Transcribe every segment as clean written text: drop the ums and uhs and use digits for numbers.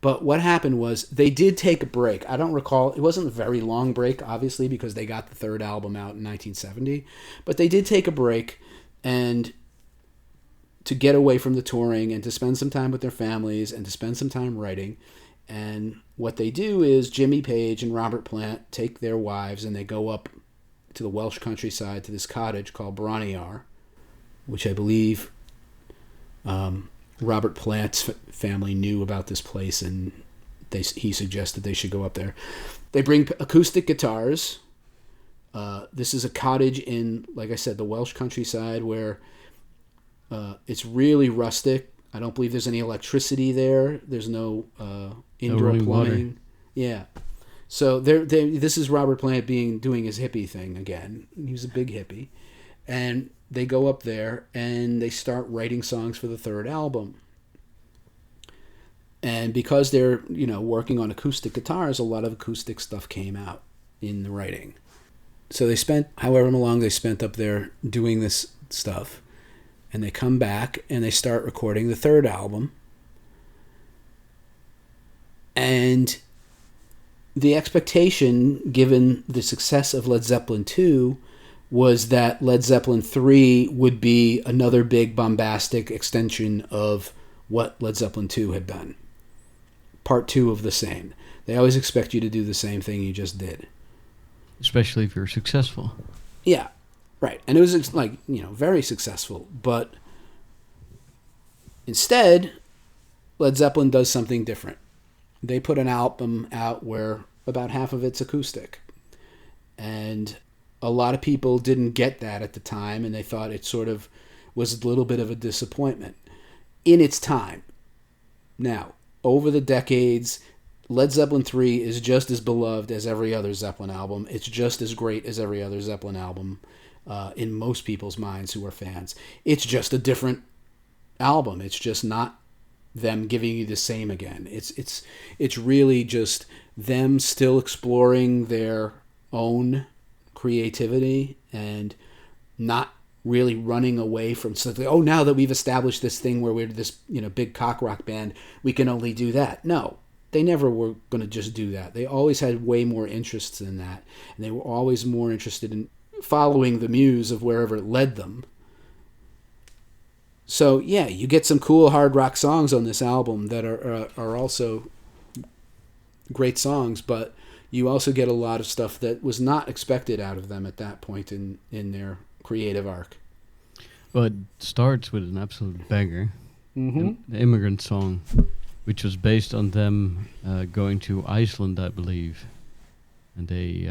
But what happened was they did take a break. I don't recall. It wasn't a very long break, obviously, because they got the third album out in 1970. But they did take a break and to get away from the touring and to spend some time with their families and to spend some time writing. And what they do is Jimmy Page and Robert Plant take their wives and they go up to the Welsh countryside to this cottage called Bron-Yr-Aur, which I believe Robert Plant's family knew about this place, and he suggested they should go up there. They bring acoustic guitars. This is a cottage in, like I said, the Welsh countryside where it's really rustic. I don't believe there's any electricity there. There's no indoor plumbing. Water. Yeah. So this is Robert Plant doing his hippie thing again. He was a big hippie. And they go up there and they start writing songs for the third album. And because they're, working on acoustic guitars, a lot of acoustic stuff came out in the writing. So they spent however long they spent up there doing this stuff. And they come back and they start recording the third album. And the expectation, given the success of Led Zeppelin II, was that Led Zeppelin III would be another big bombastic extension of what Led Zeppelin II had done. Part two of the same. They always expect you to do the same thing you just did. Especially if you're successful. Yeah, right. And it was very successful. But instead, Led Zeppelin does something different. They put an album out where about half of it's acoustic. And a lot of people didn't get that at the time, and they thought it sort of was a little bit of a disappointment in its time. Now, over the decades, Led Zeppelin III is just as beloved as every other Zeppelin album. It's just as great as every other Zeppelin album in most people's minds who are fans. It's just a different album. It's just not them giving you the same again. It's really just them still exploring their own creativity and not really running away from something. Oh, now that we've established this thing where we're this big cock rock band, we can only do that. No, they never were going to just do that. They always had way more interests in that, and they were always more interested in following the muse of wherever it led them. So yeah, you get some cool hard rock songs on this album that are also great songs, but you also get a lot of stuff that was not expected out of them at that point in their creative arc. Well, it starts with an absolute banger, the Immigrant song, which was based on them going to Iceland, I believe, and they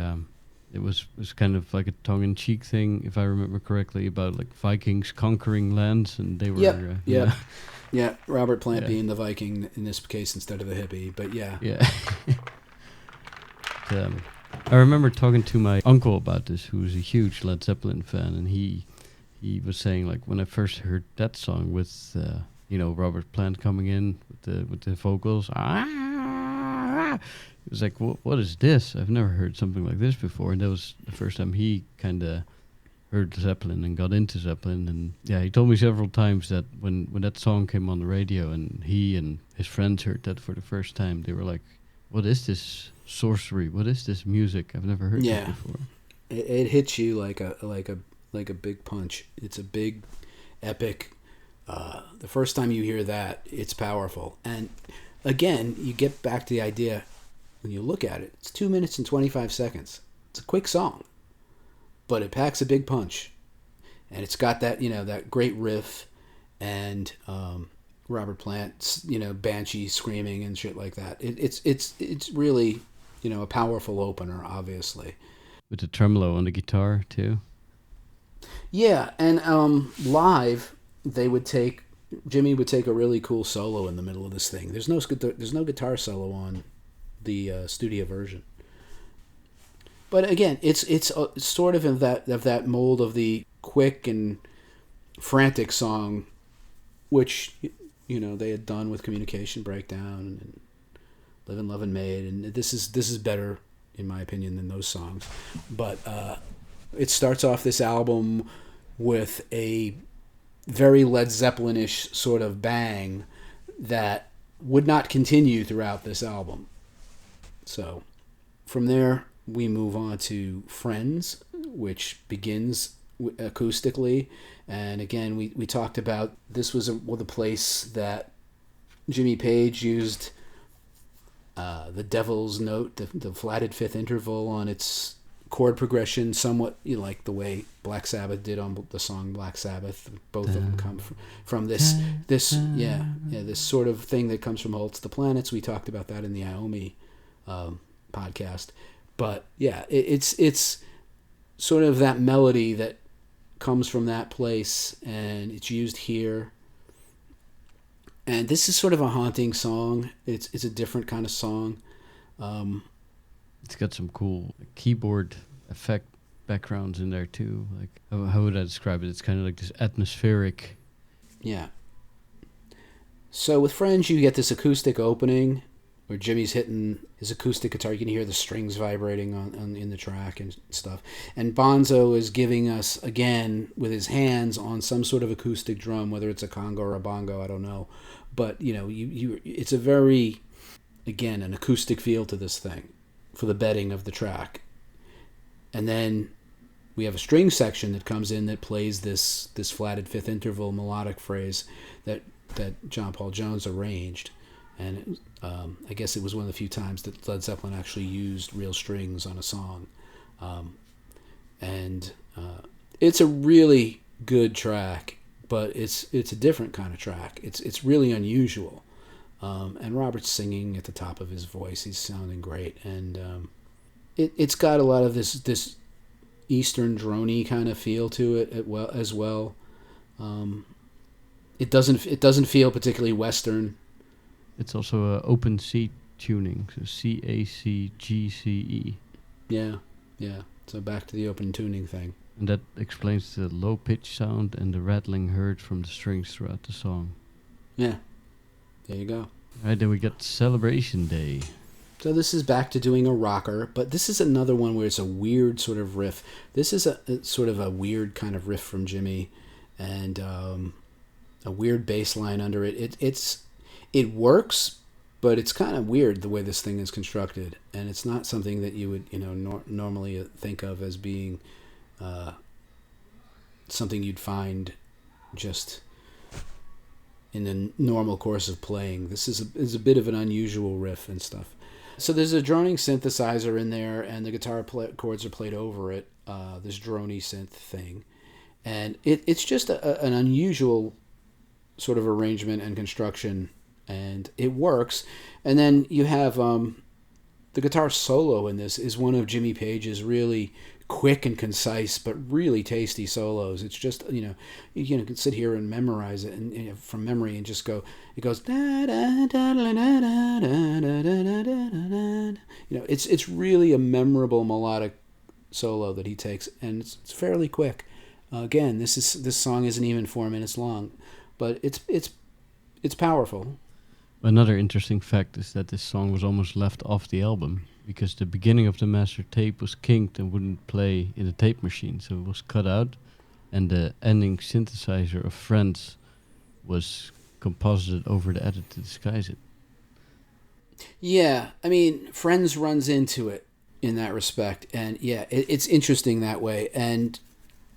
it was kind of like a tongue-in-cheek thing, if I remember correctly, about like Vikings conquering lands, and they were yeah, Robert Plant being the Viking in this case instead of the hippie, but yeah. I remember talking to my uncle about this, who was a huge Led Zeppelin fan, and he was saying, like, when I first heard that song with Robert Plant coming in with the vocals, it was like, what is this? I've never heard something like this before. And that was the first time he kind of heard Zeppelin and got into Zeppelin. And yeah, he told me several times that when that song came on the radio and he and his friends heard that for the first time, they were like, what is this sorcery? What is this music? I've never heard that before. It hits you like a big punch. It's a big, epic. The first time you hear that, it's powerful. And again, you get back to the idea. When you look at it, it's 2 minutes and 25 seconds. It's a quick song, but it packs a big punch, and it's got that that great riff, and Robert Plant banshee screaming and shit like that. It's really a powerful opener, obviously. With the tremolo on the guitar too. Yeah, and live Jimmy would take a really cool solo in the middle of this thing. There's no guitar solo on the studio version, but again, it's sort of that mold of the quick and frantic song, which they had done with Communication Breakdown and Livin' Lovin' Maid, and this is better in my opinion than those songs. But it starts off this album with a very Led Zeppelin-ish sort of bang that would not continue throughout this album. So from there, we move on to Friends, which begins acoustically. And again, we talked about this was the place that Jimmy Page used the Devil's Note, the flatted fifth interval on its chord progression, somewhat like the way Black Sabbath did on the song Black Sabbath. Both of them come from this sort of thing that comes from Holt's the Planets. We talked about that in the Iommi podcast. But yeah, it's sort of that melody that comes from that place, and it's used here. And this is sort of a haunting song. It's a different kind of song. It's got some cool keyboard effect backgrounds in there too. Like how would I describe it? It's kind of like this atmospheric. Yeah. So with Friends, you get this acoustic opening where Jimmy's hitting his acoustic guitar. You can hear the strings vibrating on in the track and stuff. And Bonzo is giving us, again, with his hands on some sort of acoustic drum, whether it's a conga or a bongo, I don't know. But, it's a very, again, an acoustic feel to this thing for the bedding of the track. And then we have a string section that comes in that plays this flatted fifth interval melodic phrase that John Paul Jones arranged. And I guess it was one of the few times that Led Zeppelin actually used real strings on a song. It's a really good track, but it's a different kind of track. It's really unusual. And Robert's singing at the top of his voice. He's sounding great. And it's got a lot of this Eastern droney kind of feel to it as well. It doesn't feel particularly Western. It's also open C tuning, so C-A-C-G-C-E. Yeah. So back to the open tuning thing. And that explains the low pitch sound and the rattling heard from the strings throughout the song. Yeah. There you go. All right, then we got Celebration Day. So this is back to doing a rocker, but this is another one where it's a weird sort of riff. This is a sort of a weird kind of riff from Jimmy, and a weird bass line under it. It works, but it's kind of weird the way this thing is constructed, and it's not something that you would normally think of as being something you'd find just in the normal course of playing. This is a bit of an unusual riff and stuff. So there's a droning synthesizer in there, and the guitar chords are played over it, this drony synth thing. And it's just an unusual sort of arrangement and construction, and it works. And then you have the guitar solo in this is one of Jimmy Page's really quick and concise but really tasty solos. It's just you can sit here and memorize it and from memory and just go. It goes da da da da da da da da da. It's really a memorable melodic solo that he takes, and it's fairly quick. Again, this song isn't even 4 minutes long, but it's powerful. Another interesting fact is that this song was almost left off the album because the beginning of the master tape was kinked and wouldn't play in the tape machine, so it was cut out, and the ending synthesizer of Friends was composited over the edit to disguise it. Yeah, I mean, Friends runs into it in that respect, and yeah, it's interesting that way. And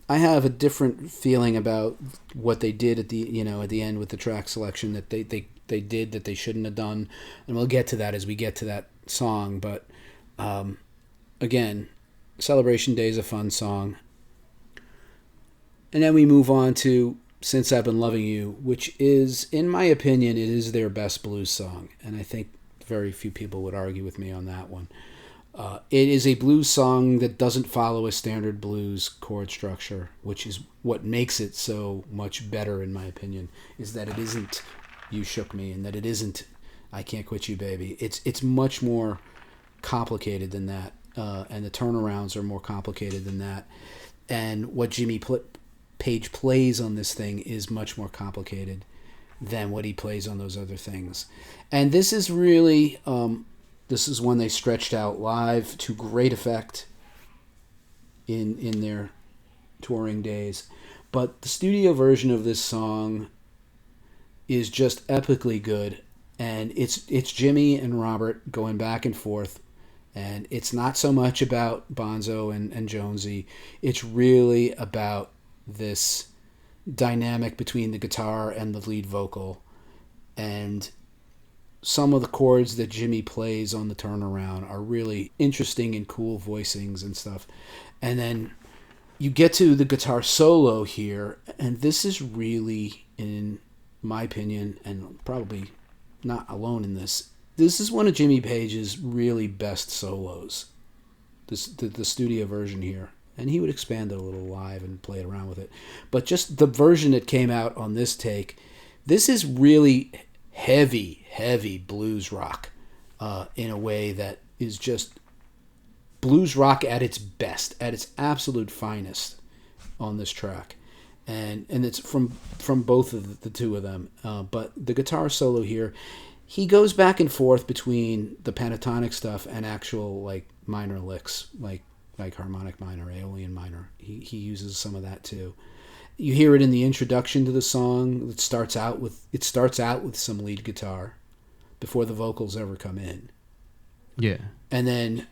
I have a different feeling about what they did at the end with the track selection that they did that they shouldn't have done, and we'll get to that as we get to that song. But again, Celebration Day is a fun song. And then we move on to Since I've Been Loving You, which is, in my opinion, it is their best blues song, and I think very few people would argue with me on that one. It is a blues song that doesn't follow a standard blues chord structure, which is what makes it so much better, in my opinion, is that it isn't You Shook Me, and that it isn't I Can't Quit You, Baby. It's much more complicated than that, and the turnarounds are more complicated than that. And what Jimmy Page plays on this thing is much more complicated than what he plays on those other things. And this is really, this is one they stretched out live to great effect in their touring days. But the studio version of this song is just epically good. and it's Jimmy and Robert going back and forth, and it's not so much about Bonzo and Jonesy. It's really about this dynamic between the guitar and the lead vocal, and some of the chords that Jimmy plays on the turnaround are really interesting and cool voicings and stuff. And then you get to the guitar solo here, and this is really, in my opinion, and probably not alone in this, this is one of Jimmy Page's really best solos. The studio version here. And he would expand it a little live and play it around with it. But just the version that came out on this take, this is really heavy blues rock in a way that is just blues rock at its best, at its absolute finest on this track. And it's from both of the two of them. But the guitar solo here, he goes back and forth between the pentatonic stuff and actual like minor licks, like harmonic minor, Aeolian minor. He uses some of that too. You hear it in the introduction to the song. It starts out with some lead guitar before the vocals ever come in. Yeah. And then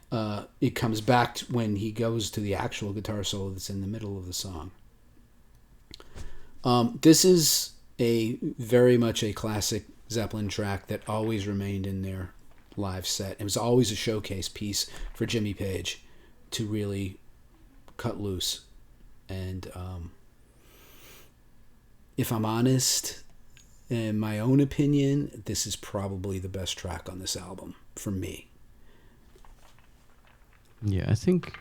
it comes back when he goes to the actual guitar solo that's in the middle of the song. This is very much a classic Zeppelin track that always remained in their live set. It was always a showcase piece for Jimmy Page to really cut loose. And if I'm honest, in my own opinion, this is probably the best track on this album for me. Yeah, I think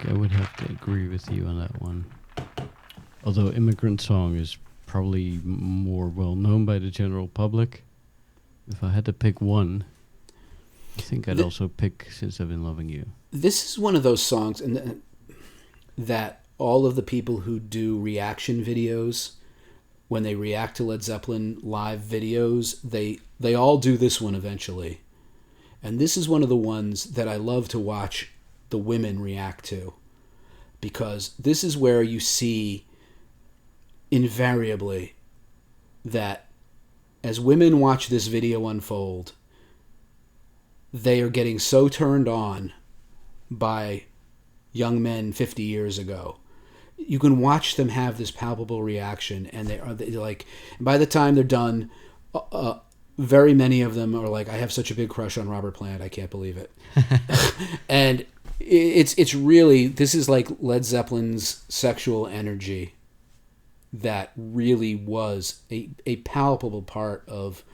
I would have to agree with you on that one. Although Immigrant Song is probably more well known by the general public. If I had to pick one, I think I'd also pick Since I've Been Loving You. This is one of those songs that all of the people who do reaction videos, when they react to Led Zeppelin live videos, they all do this one eventually. And this is one of the ones that I love to watch the women react to, because this is where you see invariably that as women watch this video unfold, they are getting so turned on by young men 50 years ago. You can watch them have this palpable reaction, and they're like, by the time they're done, very many of them are like, I have such a big crush on Robert Plant, I can't believe it. And it's really, this is like Led Zeppelin's sexual energy that really was a palpable part of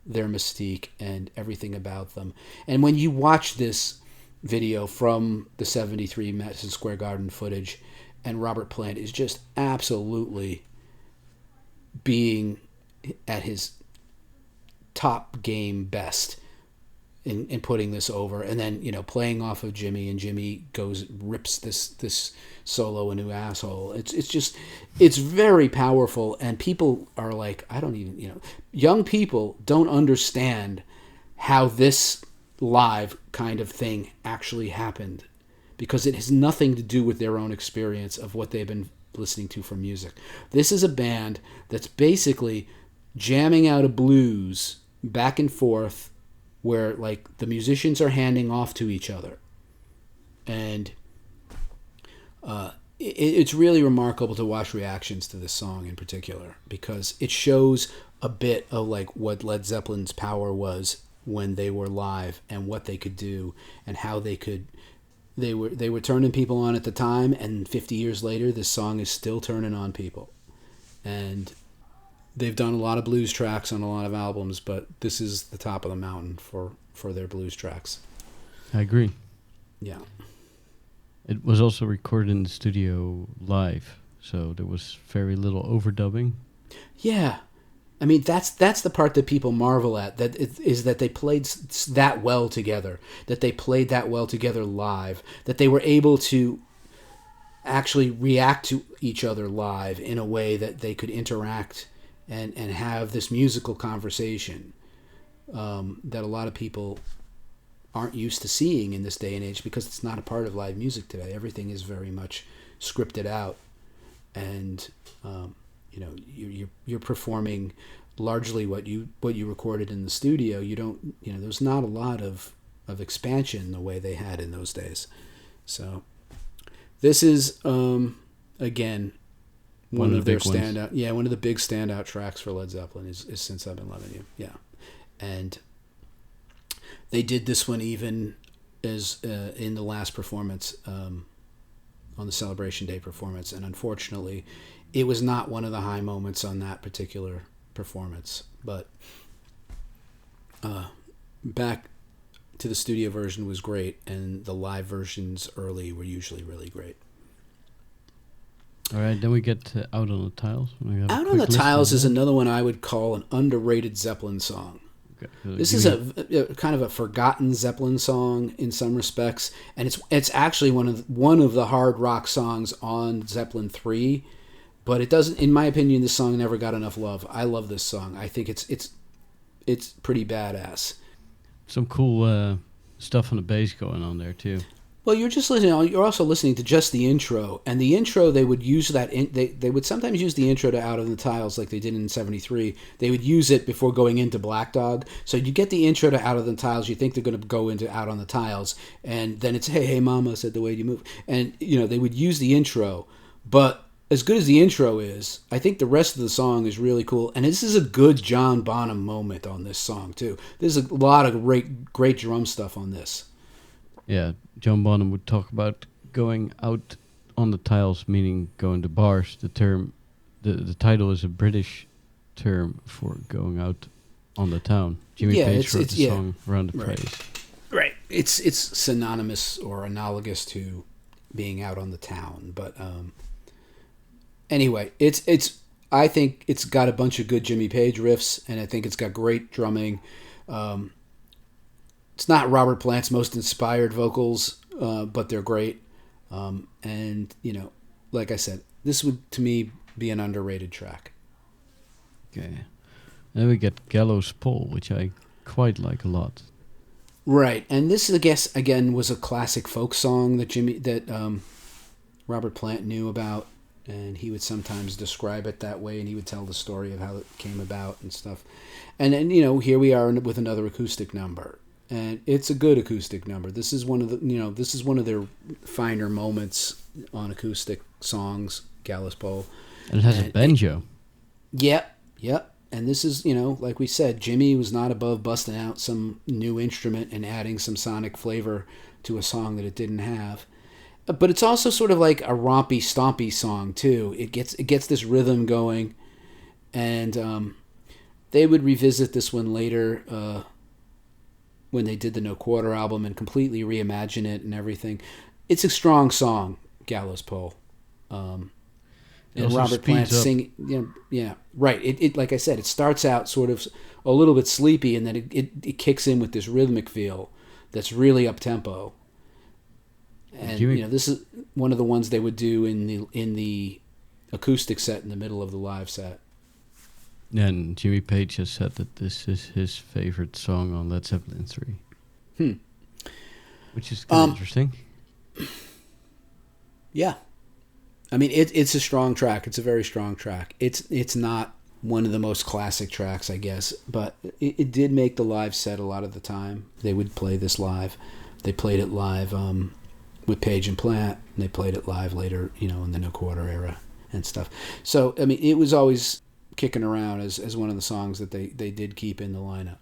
their mystique and everything about them. And when you watch this video from the 73 Madison Square Garden footage, and Robert Plant is just absolutely being at his top game best in putting this over, and then playing off of Jimmy, and Jimmy rips this solo a new asshole. It's very powerful, and people are like, I don't even young people don't understand how this live kind of thing actually happened, because it has nothing to do with their own experience of what they've been listening to for music. This is a band that's basically jamming out a blues back and forth, where like the musicians are handing off to each other. And it's really remarkable to watch reactions to this song in particular, because it shows a bit of like what Led Zeppelin's power was when they were live, and what they could do, and how they were turning people on at the time, and 50 years later this song is still turning on people. And they've done a lot of blues tracks on a lot of albums, but this is the top of the mountain for their blues tracks. I agree. Yeah. It was also recorded in the studio live, so there was very little overdubbing. Yeah. I mean, that's the part that people marvel at, is that they played that well together, that they played that well together live, that they were able to actually react to each other live in a way that they could interact and have this musical conversation that a lot of people aren't used to seeing in this day and age, because it's not a part of live music today. Everything is very much scripted out, and you're performing largely what you recorded in the studio. You don't, there's not a lot of expansion the way they had in those days. So this is again one of their standout. Yeah, one of the big standout tracks for Led Zeppelin is Since I've Been Loving You. Yeah, and they did this one even as in the last performance, on the Celebration Day performance, and unfortunately, it was not one of the high moments on that particular performance. But back to the studio version was great, and the live versions early were usually really great. All right, then we get Out on the Tiles. Out on the Tiles is another one I would call an underrated Zeppelin song. Okay. This is a kind of a forgotten Zeppelin song in some respects, and it's actually one of the hard rock songs on Zeppelin III, but it doesn't. In my opinion, this song never got enough love. I love this song. I think it's pretty badass. Some cool stuff on the bass going on there too. Well, you're also listening to just the intro, and the intro they would use that. They would sometimes use the intro to Out on the Tiles, like they did in '73. They would use it before going into Black Dog. So you get the intro to Out on the Tiles, you think they're going to go into Out on the Tiles, and then it's Hey Mama said the way you move, and they would use the intro. But as good as the intro is, I think the rest of the song is really cool, and this is a good John Bonham moment on this song too. There's a lot of great drum stuff on this. Yeah, John Bonham would talk about going out on the tiles, meaning going to bars. The term, the title is a British term for going out on the town. Jimmy Page wrote the song Around the Praise. Right. It's synonymous or analogous to being out on the town. But anyway, I think it's got a bunch of good Jimmy Page riffs, and I think it's got great drumming. It's not Robert Plant's most inspired vocals, but they're great. And, like I said, this would, to me, be an underrated track. Okay. Then we get Gallows Pole, which I quite like a lot. Right. And this, I guess, again, was a classic folk song that Robert Plant knew about. And he would sometimes describe it that way, and he would tell the story of how it came about and stuff. And then, here we are with another acoustic number. And it's a good acoustic number. This is one of their finer moments on acoustic songs, Gallows Pole. And it has a banjo. Yep. And this is, like we said, Jimmy was not above busting out some new instrument and adding some sonic flavor to a song that it didn't have. But it's also sort of like a rompy, stompy song too. It gets this rhythm going, and they would revisit this one later. When they did the No Quarter album and completely reimagine it and everything. It's a strong song, Gallows Pole. And Robert Plant singing, right. It like I said, it starts out sort of a little bit sleepy, and then it kicks in with this rhythmic feel that's really up tempo. And this is one of the ones they would do in the acoustic set in the middle of the live set. And Jimmy Page has said that this is his favorite song on Led Zeppelin III. Which is kind of interesting. Yeah. I mean, it's a strong track. It's a very strong track. It's not one of the most classic tracks, I guess, but it did make the live set a lot of the time. They would play this live. They played it live with Page and Plant, and they played it live later, in the No Quarter era and stuff. So, I mean, it was always kicking around as one of the songs that they did keep in the lineup.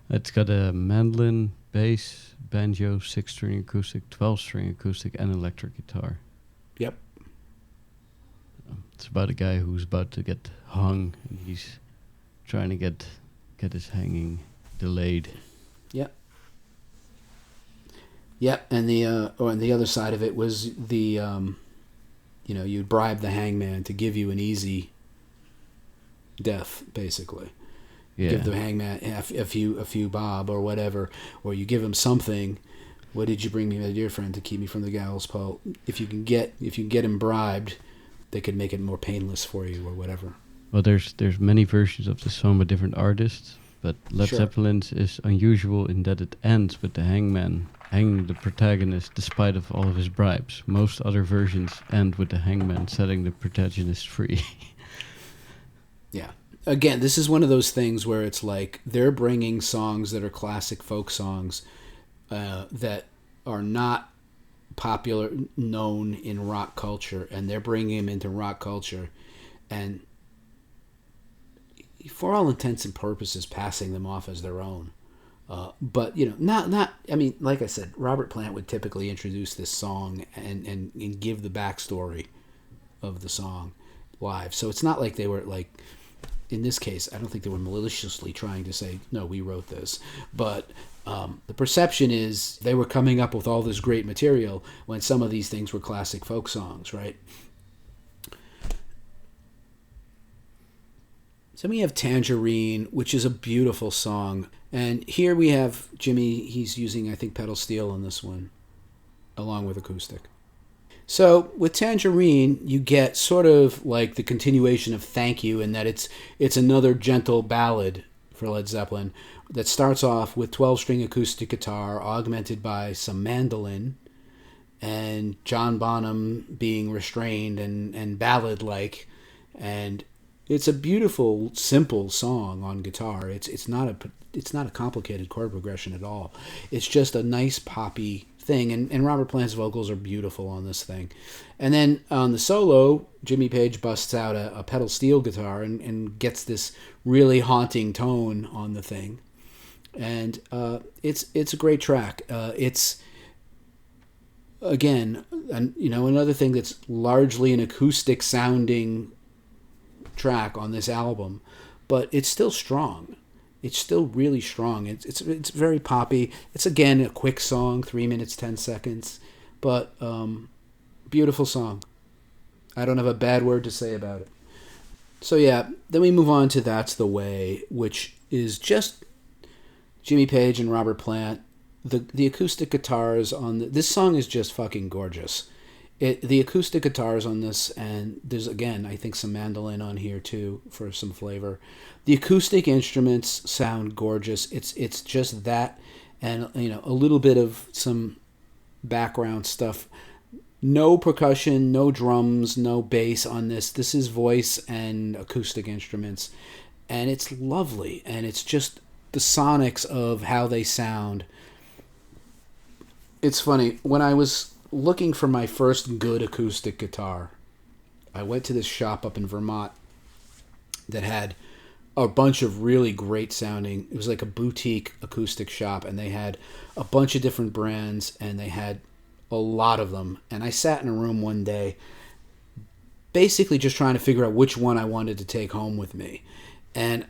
It's got a mandolin, bass, banjo, 6-string acoustic, 12-string acoustic, and electric guitar. Yep. It's about a guy who's about to get hung, and he's trying to get his hanging delayed. Yep. Yep, and the other side of it was the you'd bribe the hangman to give you an easy death, basically. Yeah. Give the hangman a few bob or whatever, or you give him something. What did you bring me, my dear friend, to keep me from the gallows pole? If you can get him bribed, they could make it more painless for you or whatever. Well, there's many versions of the song by different artists, but Led Zeppelin's is unusual in that it ends with the hangman hanging the protagonist despite of all of his bribes. Most other versions end with the hangman setting the protagonist free. Yeah. again, this is one of those things where it's like they're bringing songs that are classic folk songs that are not popular, known in rock culture, and they're bringing them into rock culture, and for all intents and purposes, passing them off as their own. But not. I mean, like I said, Robert Plant would typically introduce this song and give the backstory of the song live. So it's not like they were like, in this case, I don't think they were maliciously trying to say, no, we wrote this. But the perception is they were coming up with all this great material when some of these things were classic folk songs, right? So we have Tangerine, which is a beautiful song. And here we have Jimmy, he's using, I think, pedal steel on this one, along with acoustic. So with Tangerine, you get sort of like the continuation of Thank You, in that it's another gentle ballad for Led Zeppelin that starts off with 12-string acoustic guitar augmented by some mandolin and John Bonham being restrained and ballad-like. And it's a beautiful, simple song on guitar. It's not a complicated chord progression at all. It's just a nice poppy thing, and Robert Plant's vocals are beautiful on this thing. And then on the solo, Jimmy Page busts out a pedal steel guitar and gets this really haunting tone on the thing. And it's a great track. It's again, another thing that's largely an acoustic sounding track on this album, but it's still strong. It's still really strong. It's very poppy. It's, again, a quick song, 3 minutes, 10 seconds, but beautiful song. I don't have a bad word to say about it. So yeah, then we move on to That's the Way, which is just Jimmy Page and Robert Plant. The acoustic guitars on this song is just fucking gorgeous. The acoustic guitars on this, and there's, again, I think some mandolin on here too for some flavor. The acoustic instruments sound gorgeous. It's just that, and a little bit of some background stuff. No percussion, no drums, no bass on this. This is voice and acoustic instruments, and it's lovely. And it's just the sonics of how they sound. It's funny, when I was looking for my first good acoustic guitar, I went to this shop up in Vermont that had a bunch of really great sounding. It was like a boutique acoustic shop, and they had a bunch of different brands, and they had a lot of them. And I sat in a room one day basically just trying to figure out which one I wanted to take home with me. And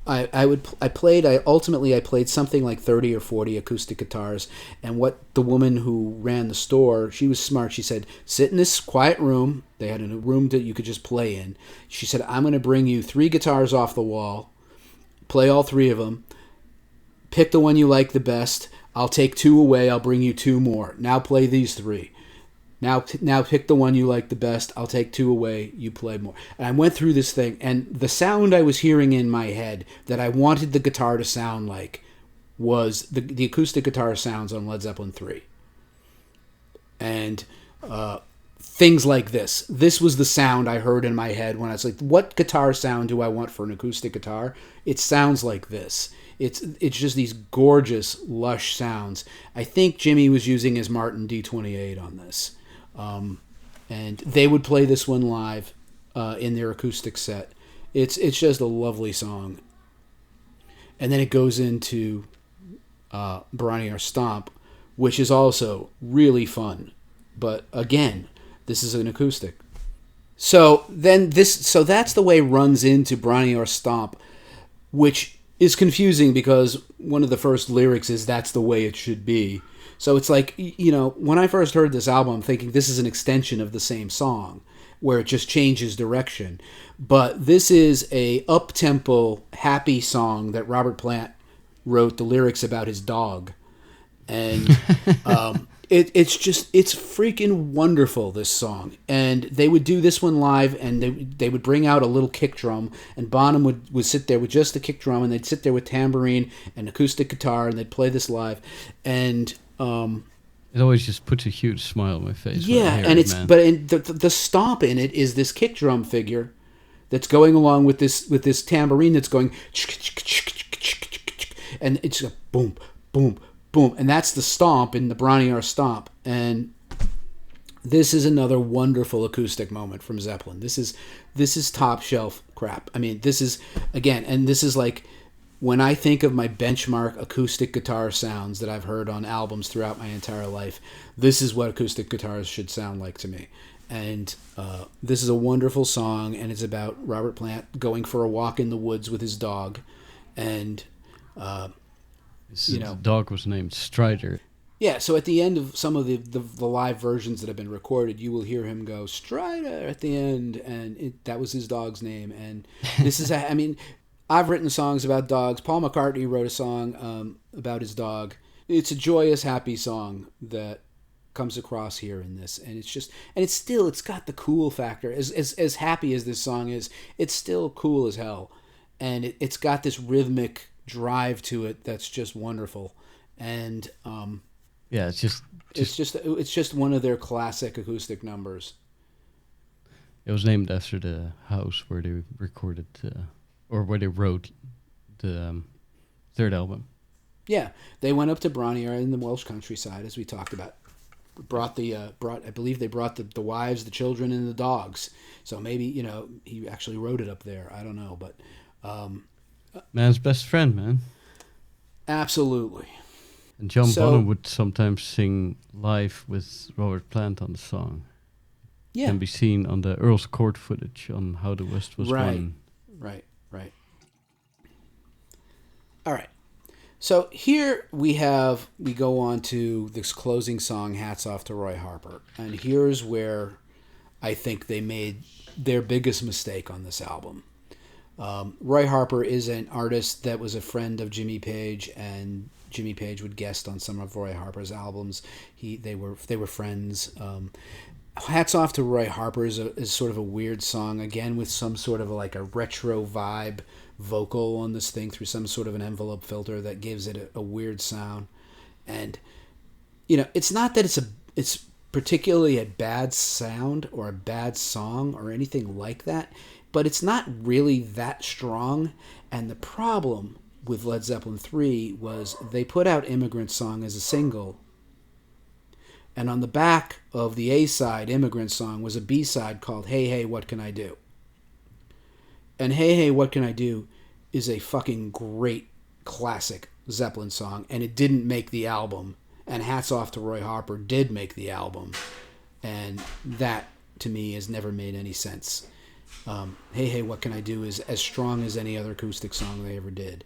I played something like 30 or 40 acoustic guitars, and what the woman who ran the store, she was smart. She said, sit in this quiet room. They had a room that you could just play in. She said, I'm going to bring you 3 guitars off the wall, play all 3 of them, pick the one you like the best. I'll take 2 away. I'll bring you 2 more. Now play these 3. Now pick the one you like the best. I'll take 2 away. You play more. And I went through this thing, and the sound I was hearing in my head that I wanted the guitar to sound like was the acoustic guitar sounds on Led Zeppelin III. And things like this. This was the sound I heard in my head when I was like, what guitar sound do I want for an acoustic guitar? It sounds like this. It's just these gorgeous, lush sounds. I think Jimmy was using his Martin D28 on this. And they would play this one live in their acoustic set. It's just a lovely song. And then it goes into Bron-Yr-Aur Stomp, which is also really fun. But again, this is an acoustic. So that's the way runs into Bron-Yr-Aur Stomp, which is confusing because one of the first lyrics is that's the way it should be. So it's like, when I first heard this album, I'm thinking this is an extension of the same song where it just changes direction. But this is a up-tempo, happy song that Robert Plant wrote the lyrics about his dog. And it's freaking wonderful, this song. And they would do this one live, and they would bring out a little kick drum, and Bonham would sit there with just the kick drum, and they'd sit there with tambourine and acoustic guitar, and they'd play this live. And it always just puts a huge smile on my face. Yeah, and the stomp in it is this kick drum figure that's going along with this tambourine that's going, and it's a boom, boom, boom, and that's the stomp in the Bron-Yr-Aur Stomp. And this is another wonderful acoustic moment from Zeppelin. This is top shelf crap. I mean, this is, again, and this is like, when I think of my benchmark acoustic guitar sounds that I've heard on albums throughout my entire life, this is what acoustic guitars should sound like to me. And this is a wonderful song, and it's about Robert Plant going for a walk in the woods with his dog. And, the dog was named Strider. Yeah, so at the end of some of the live versions that have been recorded, you will hear him go, Strider, at the end, and that was his dog's name. And this is, I mean, I've written songs about dogs. Paul McCartney wrote a song about his dog. It's a joyous, happy song that comes across here in this, and it's got the cool factor. As happy as this song is, it's still cool as hell, and it's got this rhythmic drive to it that's just wonderful. And yeah, it's just one of their classic acoustic numbers. It was named after the house where they recorded, or where they wrote the third album. Yeah, they went up to Bron-Yr-Aur in the Welsh countryside, as we talked about. I believe they brought the wives, the children, and the dogs. So maybe, he actually wrote it up there. I don't know, but man's best friend, man. Absolutely. And John Bonham would sometimes sing live with Robert Plant on the song. Yeah. Can be seen on the Earl's Court footage on How the West Was Won. Right. All right. So here we go on to this closing song, Hats Off to Roy Harper. And here's where I think they made their biggest mistake on this album. Roy Harper is an artist that was a friend of Jimmy Page, and Jimmy Page would guest on some of Roy Harper's albums. They were friends. Hats Off to Roy Harper is sort of a weird song, again with some sort of a retro vibe vocal on this thing through some sort of an envelope filter that gives it a weird sound. And it's not that it's particularly a bad sound or a bad song or anything like that, but it's not really that strong. And the problem with Led Zeppelin III was they put out Immigrant Song as a single, and on the back of the A-side, Immigrant Song, was a B-side called Hey Hey What Can I Do? And Hey Hey What Can I Do is a fucking great classic Zeppelin song, and it didn't make the album. And Hats Off to Roy Harper did make the album, and that to me has never made any sense. Hey Hey What Can I Do is as strong as any other acoustic song they ever did,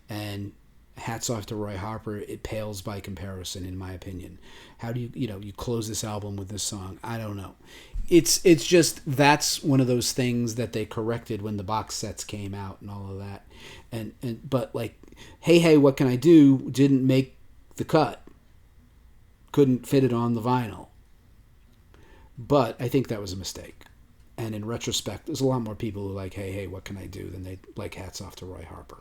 and Hats Off to Roy Harper, it pales by comparison, in my opinion. How do you close this album with this song? I don't know. It's just, that's one of those things that they corrected when the box sets came out and all of that. But Hey Hey What Can I Do didn't make the cut. Couldn't fit it on the vinyl. But I think that was a mistake. And in retrospect, there's a lot more people who like Hey Hey What Can I Do than they like Hats Off to Roy Harper.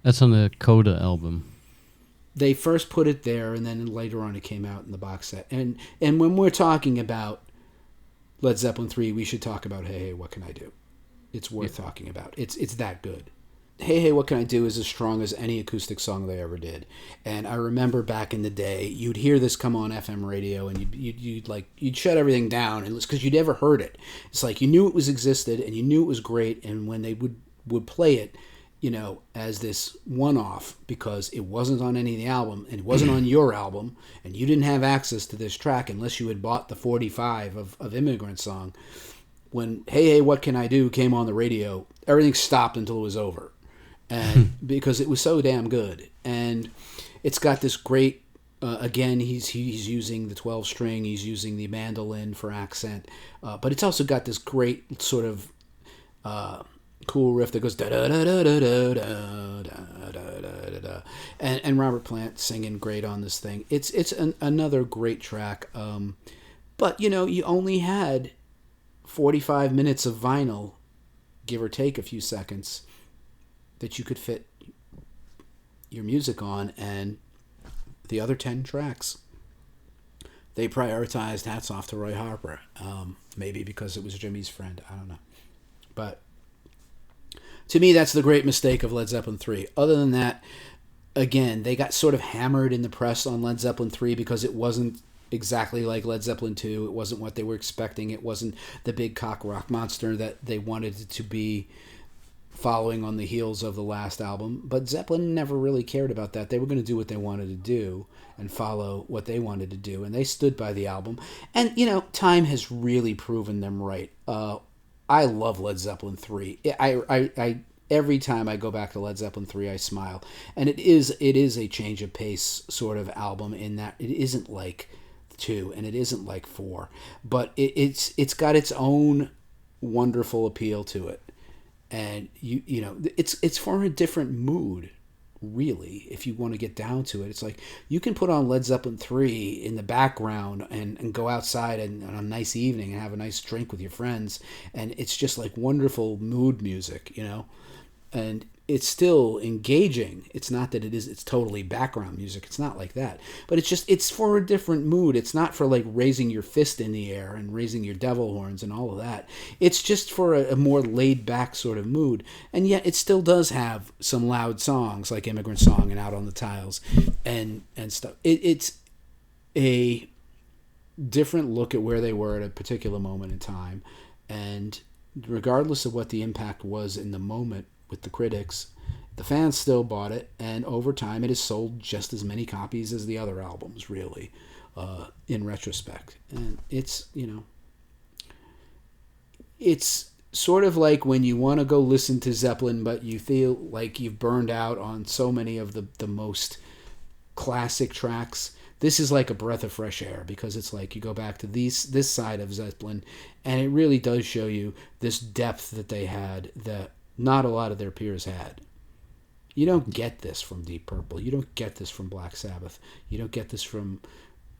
That's on the Coda album. They first put it there, and then later on it came out in the box set. And when we're talking about Led Zeppelin III, we should talk about Hey Hey What Can I Do. It's worth talking about. It's that good. Hey Hey What Can I Do is as strong as any acoustic song they ever did. And I remember back in the day, you'd hear this come on FM radio, and you'd shut everything down, and because you'd never heard it. It's like you knew it was existed, and you knew it was great, and when they would play it, as this one-off, because it wasn't on any of the album, and it wasn't on your album, and you didn't have access to this track unless you had bought the 45 of Immigrant Song. When Hey Hey What Can I Do came on the radio, everything stopped until it was over, and because it was so damn good. And it's got this great, again, he's using the 12-string, he's using the mandolin for accent, but it's also got this great sort of cool riff that goes da da da da da da da da da da, and Robert Plant singing great on this thing. It's another great track, but you only had 45 minutes of vinyl, give or take a few seconds, that you could fit your music on, and the other 10 tracks they prioritized Hats Off to Roy Harper, maybe because it was Jimmy's friend, I don't know, but To me, that's the great mistake of Led Zeppelin 3. Other than that, again, they got sort of hammered in the press on Led Zeppelin 3 because it wasn't exactly like Led Zeppelin 2. It wasn't what they were expecting. It wasn't the big cock rock monster that they wanted it to be, following on the heels of the last album. But Zeppelin never really cared about that. They were going to do what they wanted to do and follow what they wanted to do, and they stood by the album. And, time has really proven them right. I love Led Zeppelin 3. I every time I go back to Led Zeppelin 3, I smile. And it is a change of pace sort of album in that it isn't like 2 and it isn't like 4, but it's got its own wonderful appeal to it. And it's for a different mood, really. If you want to get down to it, it's like you can put on Led Zeppelin 3 in the background and go outside and on a nice evening and have a nice drink with your friends, and it's just like wonderful mood music, and it's still engaging. It's not that it's totally background music. It's not like that. But it's for a different mood. It's not for like raising your fist in the air and raising your devil horns and all of that. It's just for a more laid back sort of mood. And yet it still does have some loud songs like Immigrant Song and Out on the Tiles and stuff. It's a different look at where they were at a particular moment in time. And regardless of what the impact was in the moment, with the critics, the fans still bought it, and over time it has sold just as many copies as the other albums, really, in retrospect. And it's sort of like when you want to go listen to Zeppelin, but you feel like you've burned out on so many of the most classic tracks. This is like a breath of fresh air, because it's like you go back to this side of Zeppelin, and it really does show you this depth that they had that not a lot of their peers had. You don't get this from Deep Purple. You don't get this from Black Sabbath. You don't get this from,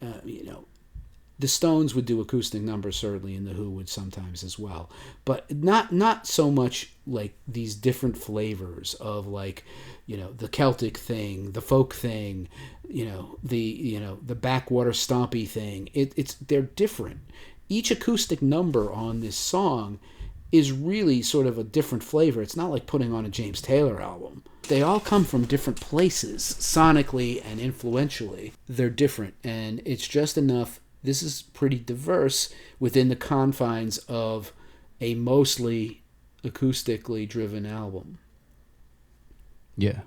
the Stones would do acoustic numbers, certainly, and the Who would sometimes as well. But not so much like these different flavors of like, the Celtic thing, the folk thing, the backwater stompy thing. They're different. Each acoustic number on this song is really sort of a different flavor. It's not like putting on a James Taylor album. They all come from different places, sonically and influentially. They're different, and it's just enough. This is pretty diverse within the confines of a mostly acoustically driven album. Yeah.